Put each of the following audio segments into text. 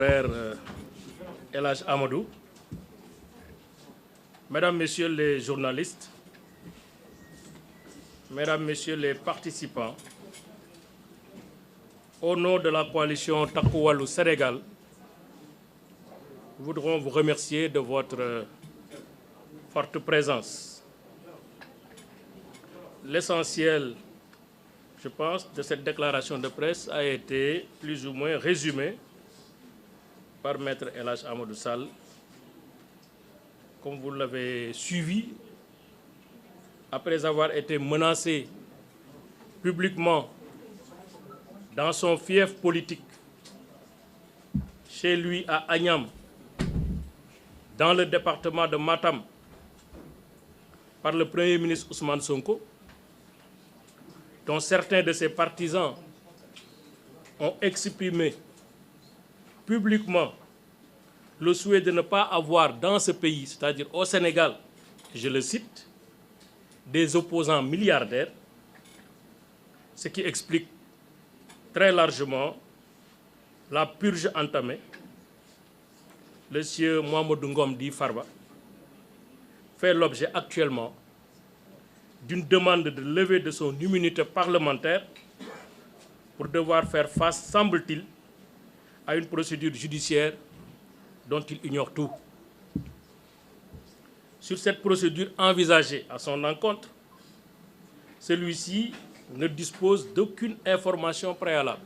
Frère El Hadj Amadou, Mesdames, Messieurs les journalistes, Mesdames, Messieurs les participants, au nom de la coalition Takku Wallu Sénégal, nous voudrons vous remercier de votre forte présence. L'essentiel, je pense, de cette déclaration de presse a été plus ou moins résumé par Maître El Hadj Amadou Sall. Comme vous l'avez suivi, après avoir été menacé publiquement dans son fief politique, chez lui à Agnam, dans le département de Matam, par le Premier ministre Ousmane Sonko, dont certains de ses partisans ont exprimé publiquement le souhait de ne pas avoir dans ce pays, c'est-à-dire au Sénégal, je le cite, des opposants milliardaires, ce qui explique très largement la purge entamée. Monsieur Mamadou Ngom Di Farba fait l'objet actuellement d'une demande de levée de son immunité parlementaire pour devoir faire face, semble-t-il, à une procédure judiciaire dont il ignore tout. Sur cette procédure envisagée à son encontre, celui-ci ne dispose d'aucune information préalable,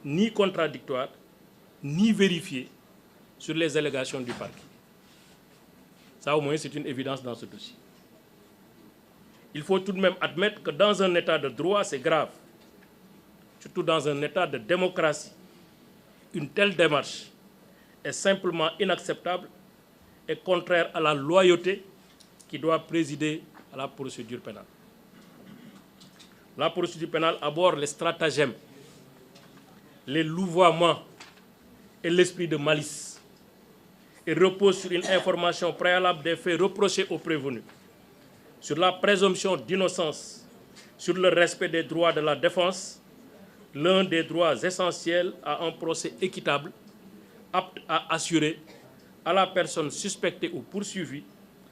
ni contradictoire, ni vérifiée sur les allégations du parquet. Ça, au moins, c'est une évidence dans ce dossier. Il faut tout de même admettre que dans un état de droit, c'est grave, surtout dans un état de démocratie. Une telle démarche est simplement inacceptable et contraire à la loyauté qui doit présider à la procédure pénale. La procédure pénale aborde les stratagèmes, les louvoiements et l'esprit de malice et repose sur une information préalable des faits reprochés aux prévenus, sur la présomption d'innocence, sur le respect des droits de la défense, l'un des droits essentiels à un procès équitable, apte à assurer à la personne suspectée ou poursuivie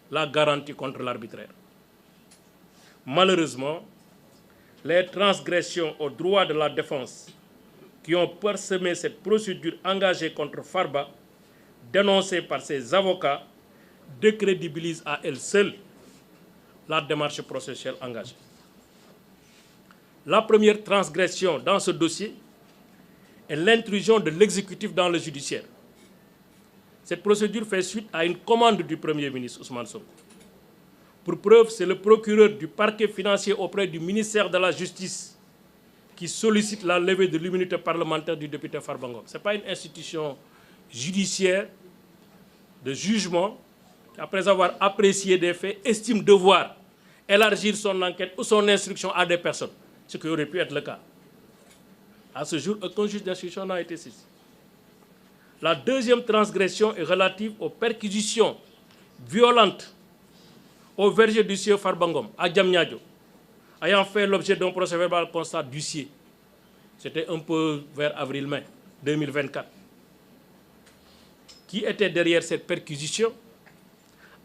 la garantie contre l'arbitraire. Malheureusement, les transgressions aux droits de la défense qui ont parsemé cette procédure engagée contre Farba, dénoncée par ses avocats, décrédibilisent à elles seules la démarche processuelle engagée. La première transgression dans ce dossier est l'intrusion de l'exécutif dans le judiciaire. Cette procédure fait suite à une commande du Premier ministre Ousmane Sonko. Pour preuve, c'est le procureur du parquet financier auprès du ministère de la Justice qui sollicite la levée de l'immunité parlementaire du député Farba Ngom. Ce n'est pas une institution judiciaire de jugement qui, après avoir apprécié des faits, estime devoir élargir son enquête ou son instruction à des personnes, ce qui aurait pu être le cas. À ce jour, aucun juge d'instruction n'a été saisi. La deuxième transgression est relative aux perquisitions violentes au verger du sieur Farba Ngom à Diamniadio, ayant fait l'objet d'un procès-verbal constat d'huissier. C'était un peu vers avril-mai 2024. Qui était derrière cette perquisition,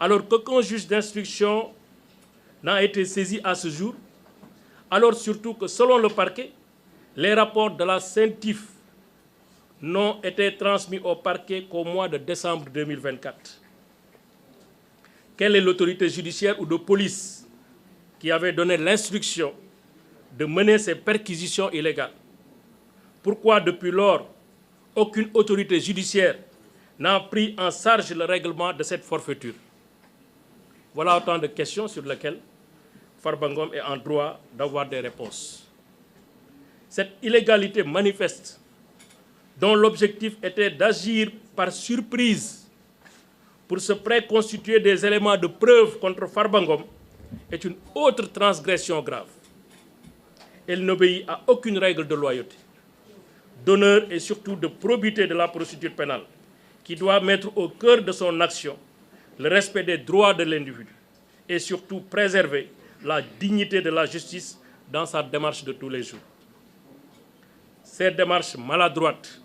alors qu'aucun juge d'instruction n'a été saisi à ce jour, alors surtout que, selon le parquet, les rapports de la CENTIF n'ont été transmis au parquet qu'au mois de décembre 2024. Quelle est l'autorité judiciaire ou de police qui avait donné l'instruction de mener ces perquisitions illégales? Pourquoi, depuis lors, aucune autorité judiciaire n'a pris en charge le règlement de cette forfaiture? Voilà autant de questions sur lesquelles Farba Ngom est en droit d'avoir des réponses. Cette illégalité manifeste, dont l'objectif était d'agir par surprise pour se préconstituer des éléments de preuve contre Farba Ngom, est une autre transgression grave. Elle n'obéit à aucune règle de loyauté, d'honneur et surtout de probité de la procédure pénale, qui doit mettre au cœur de son action le respect des droits de l'individu et surtout préserver la dignité de la justice dans sa démarche de tous les jours. Ces démarches maladroites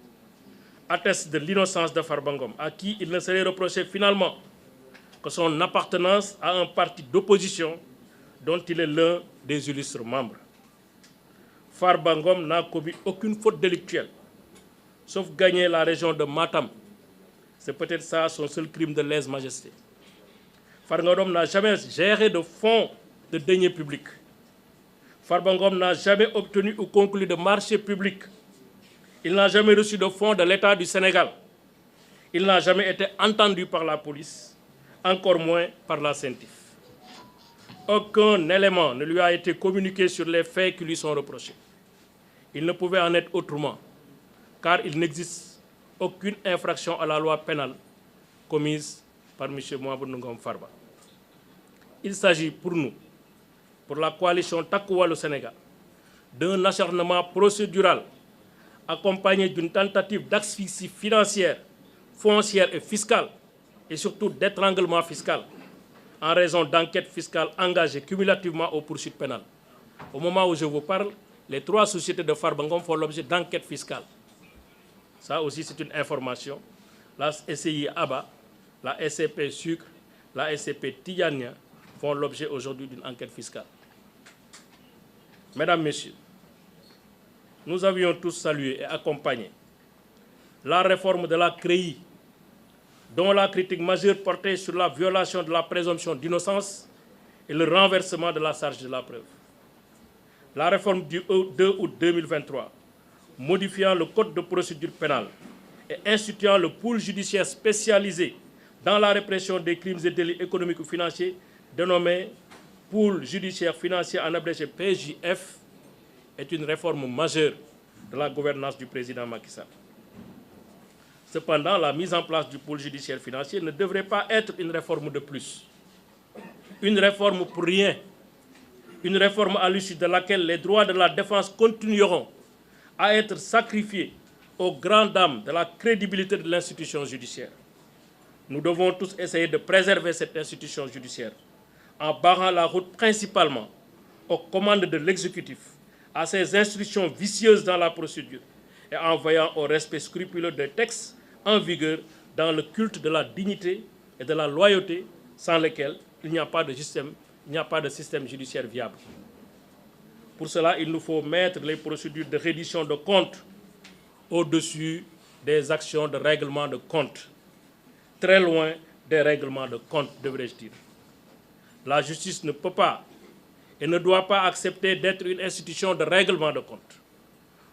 atteste de l'innocence de Farba Ngom, à qui il ne serait reproché finalement que son appartenance à un parti d'opposition dont il est l'un des illustres membres. Farba Ngom n'a commis aucune faute délictuelle, sauf gagner la région de Matam. C'est peut-être ça son seul crime de lèse-majesté. Farba Ngom n'a jamais géré de fonds de deniers publics. Farba Ngom n'a jamais obtenu ou conclu de marché public. Il n'a jamais reçu de fonds de l'État du Sénégal. Il n'a jamais été entendu par la police, encore moins par la CENTIF. Aucun élément ne lui a été communiqué sur les faits qui lui sont reprochés. Il ne pouvait en être autrement, car il n'existe aucune infraction à la loi pénale commise par M. Mouhamadou Ngom Farba. Il s'agit pour nous, pour la coalition Takku Wallu Sénégal, d'un acharnement procédural accompagné d'une tentative d'asphyxie financière, foncière et fiscale, et surtout d'étranglement fiscal, en raison d'enquêtes fiscales engagées cumulativement aux poursuites pénales. Au moment où je vous parle, les 3 sociétés de Farba Ngom font l'objet d'enquêtes fiscales. Ça aussi, c'est une information. La SCI ABA, la SCP Sucre, la SCP Tidjania font l'objet aujourd'hui d'une enquête fiscale. Mesdames, Messieurs, nous avions tous salué et accompagné la réforme de la CREI, dont la critique majeure portait sur la violation de la présomption d'innocence et le renversement de la charge de la preuve. La réforme du 2 août 2023, modifiant le code de procédure pénale et instituant le pôle judiciaire spécialisé dans la répression des crimes et délits économiques ou financiers, dénommé pôle judiciaire financier en abrégé PJF, est une réforme majeure de la gouvernance du président Macky Sall. Cependant, la mise en place du pôle judiciaire financier ne devrait pas être une réforme de plus. Une réforme pour rien. Une réforme à l'issue de laquelle les droits de la défense continueront à être sacrifiés aux grandes dames de la crédibilité de l'institution judiciaire. Nous devons tous essayer de préserver cette institution judiciaire en barrant la route principalement aux commandes de l'exécutif, à ses instructions vicieuses dans la procédure et en veillant au respect scrupuleux des textes en vigueur dans le culte de la dignité et de la loyauté sans lesquels il n'y a pas de système judiciaire viable. Pour cela, il nous faut mettre les procédures de reddition de comptes au-dessus des actions de règlement de compte, très loin des règlements de compte, devrais-je dire. La justice ne peut pas et ne doit pas accepter d'être une institution de règlement de compte.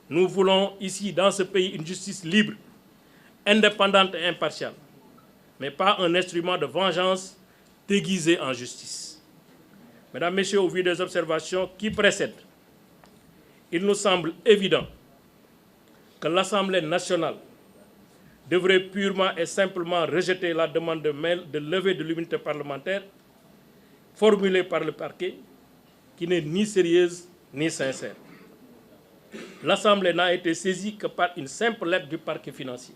Nous voulons ici, dans ce pays, une justice libre, indépendante et impartiale, mais pas un instrument de vengeance déguisé en justice. Mesdames, Messieurs, au vu des observations qui précèdent, il nous semble évident que l'Assemblée nationale devrait purement et simplement rejeter la demande de levée de l'immunité parlementaire formulée par le parquet, qui n'est ni sérieuse ni sincère. L'Assemblée n'a été saisie que par une simple lettre du parquet financier.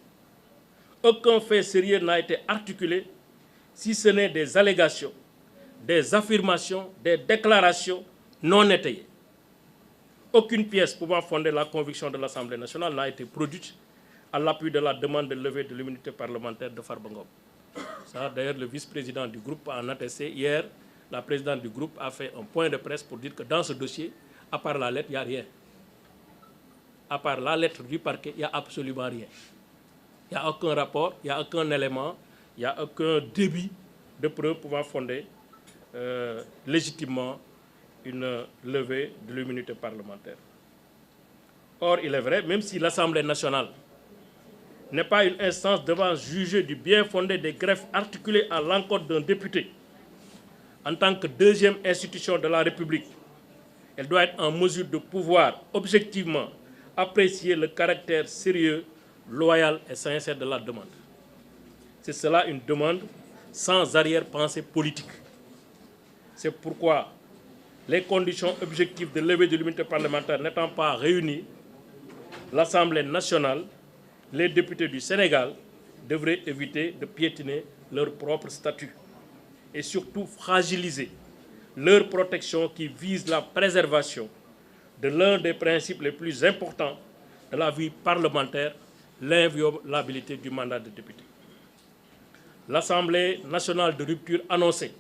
Aucun fait sérieux n'a été articulé, si ce n'est des allégations, des affirmations, des déclarations non étayées. Aucune pièce pouvant fonder la conviction de l'Assemblée nationale n'a été produite à l'appui de la demande de levée de l'immunité parlementaire de Farba Ngom. Ça, d'ailleurs, le vice-président du groupe a en attesté. Hier, la présidente du groupe a fait un point de presse pour dire que dans ce dossier, à part la lettre, il n'y a rien. À part la lettre du parquet, il n'y a absolument rien. Il n'y a aucun rapport, il n'y a aucun élément, il n'y a aucun débit de preuve pouvant fonder légitimement une levée de l'immunité parlementaire. Or, il est vrai, même si l'Assemblée nationale n'est pas une instance devant juger du bien fondé des greffes articulées à l'encontre d'un député, en tant que deuxième institution de la République, elle doit être en mesure de pouvoir objectivement apprécier le caractère sérieux, loyal et sincère de la demande. C'est cela une demande sans arrière-pensée politique. C'est pourquoi les conditions objectives de levée de l'immunité parlementaire n'étant pas réunies, l'Assemblée nationale, les députés du Sénégal devraient éviter de piétiner leur propre statut et surtout fragiliser leur protection qui vise la préservation de l'un des principes les plus importants de la vie parlementaire, l'inviolabilité du mandat de député. L'Assemblée nationale de rupture annoncée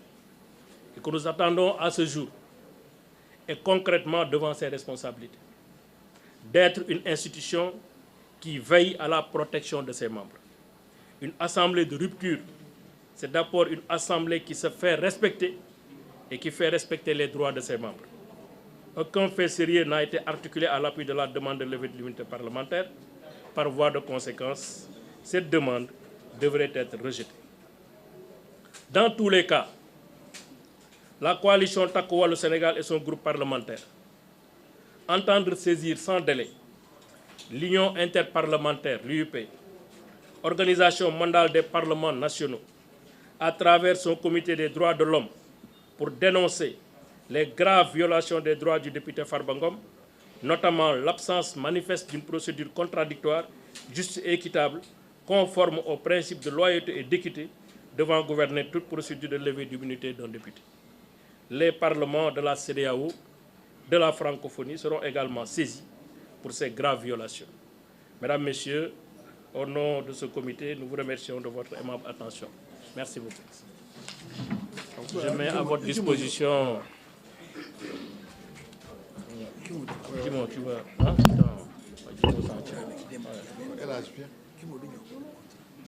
et que nous attendons à ce jour est concrètement devant ses responsabilités, d'être une institution qui veille à la protection de ses membres. Une assemblée de rupture, c'est d'abord une assemblée qui se fait respecter et qui fait respecter les droits de ses membres. Aucun fait sérieux n'a été articulé à l'appui de la demande de levée de l'immunité parlementaire. Par voie de conséquence, cette demande devrait être rejetée. Dans tous les cas, la coalition Takku Wallu Sénégal et son groupe parlementaire entendent saisir sans délai l'Union interparlementaire, l'UIP, organisation mondiale des parlements nationaux, à travers son comité des droits de l'homme, pour dénoncer les graves violations des droits du député Farba Ngom, notamment l'absence manifeste d'une procédure contradictoire, juste et équitable, conforme aux principes de loyauté et d'équité, devant gouverner toute procédure de levée d'immunité d'un député. Les parlements de la CEDEAO, de la francophonie seront également saisis pour ces graves violations. Mesdames, Messieurs, au nom de ce comité, nous vous remercions de votre aimable attention. Merci beaucoup. Je mets à votre disposition... Dis-moi, tu vas... Hein?